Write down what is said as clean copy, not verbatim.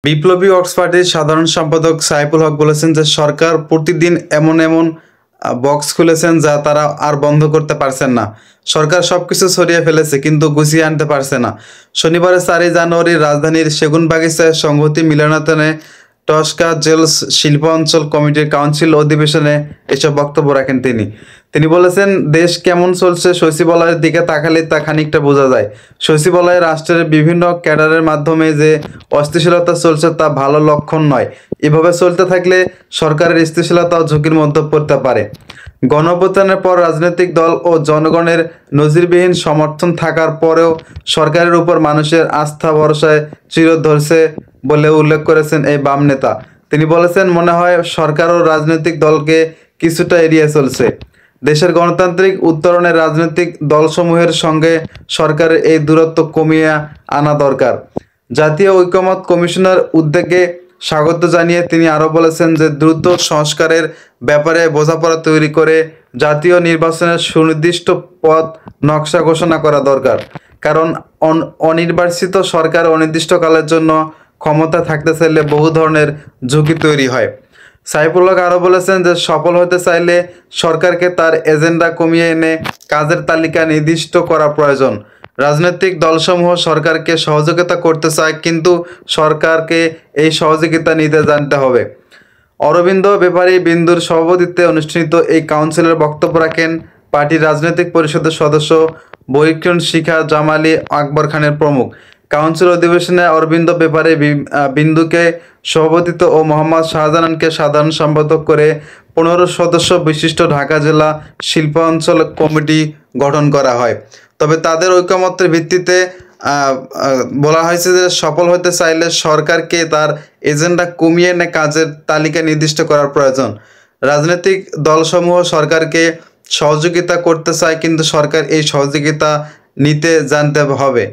বিপ্লবী ওয়ার্কস পার্টির সাধারণ সম্পাদক সাইফুল হক বলেছেন যে সরকার প্রতিদিন এমন এমন বক্স খুলেছেন যা তারা আর বন্ধ করতে পারছেন না। সরকার সবকিছু সরিয়ে ফেলেছে কিন্তু গুছিয়ে আনতে পারছে না। শনিবার 4 জানুয়ারি রাজধানীর সেগুনবাগিচায় সংহতি মিলনায়তনে টসকা জেল শিল্প অঞ্চল কমিটির কাউন্সিল অধিবেশনে এসব বক্তব্য রাখেন তিনি বলেছেন, দেশ কেমন চলছে সচিবালয়ের দিকে তাকালে তা খানিকটা বোঝা যায়। সচিবালয়ে রাষ্ট্রের বিভিন্ন ক্যাডারের মাধ্যমে যে অস্থিতিশীলতা চলছে তা ভালো লক্ষণ নয়। এভাবে চলতে থাকলে সরকারের স্থিতিশীলতাও ঝুঁকির মধ্যে পড়তে পারে। গণঅভ্যুত্থানের পর রাজনৈতিক দল ও জনগণের নজিরবিহীন সমর্থন থাকার পরেও সরকারের উপর মানুষের আস্থা ভরসায় চির ধরছে বলে উল্লেখ করেছেন এই বাম নেতা। তিনি বলেছেন, মনে হয় সরকার ও রাজনৈতিক দলকে কিছুটা এড়িয়ে চলছে। দেশের গণতান্ত্রিক উত্তরণের রাজনৈতিক দলসমূহের সঙ্গে সরকারের এই দূরত্ব কমিয়ে আনা দরকার। জাতীয় ঐকমত্য কমিশনের উদ্যোগে স্বাগত জানিয়ে তিনি আরও বলেছেন যে দ্রুত সংস্কারের ব্যাপারে বোঝাপড়া তৈরি করে জাতীয় নির্বাচনের সুনির্দিষ্ট পথ নকশা ঘোষণা করা দরকার। কারণ অনির্বাচিত সরকার অনির্দিষ্টকালের জন্য ক্ষমতা থাকতে চাইলে বহু ধরনের ঝুঁকি তৈরি হয়। সাইফুল হক আরও বলেছেন যে সফল হতে চাইলে সরকারকে তার এজেন্ডা কমিয়ে এনে কাজের তালিকা নির্দিষ্ট করা প্রয়োজন। রাজনৈতিক দলসমূহ সরকারকে সহযোগিতা করতে চায়, কিন্তু সরকারকে এই সহযোগিতা নিতে জানতে হবে। অরবিন্দ ব্যাপারী বিন্দুর সভাপতিত্বে অনুষ্ঠিত এই কাউন্সিলের বক্তব্য রাখেন পার্টির রাজনৈতিক পরিষদের সদস্য বহিক্ষণ শিখা জামালি, আকবর খানের প্রমুখ। কাউন্সিল অধিবেশনে অরবিন্দ ব্যাপারী বিন্দুকে সভাপতিত্ব ও মোহাম্মদ শাহজাহানকে সাধারণ সম্পাদক করে 15 সদস্য বিশিষ্ট ঢাকা জেলা শিল্পাঞ্চল কমিটি গঠন করা হয়। তবে তাদের ঐকমত্যের ভিত্তিতে বলা হয়েছে যে সফল হতে চাইলে সরকারকে তার এজেন্ডা কমিয়ে এনে কাজের তালিকা নির্দিষ্ট করার প্রয়োজন। রাজনৈতিক দলসমূহ সরকারকে সহযোগিতা করতে চায়, কিন্তু সরকার এই সহযোগিতা নিতে জানতে হবে।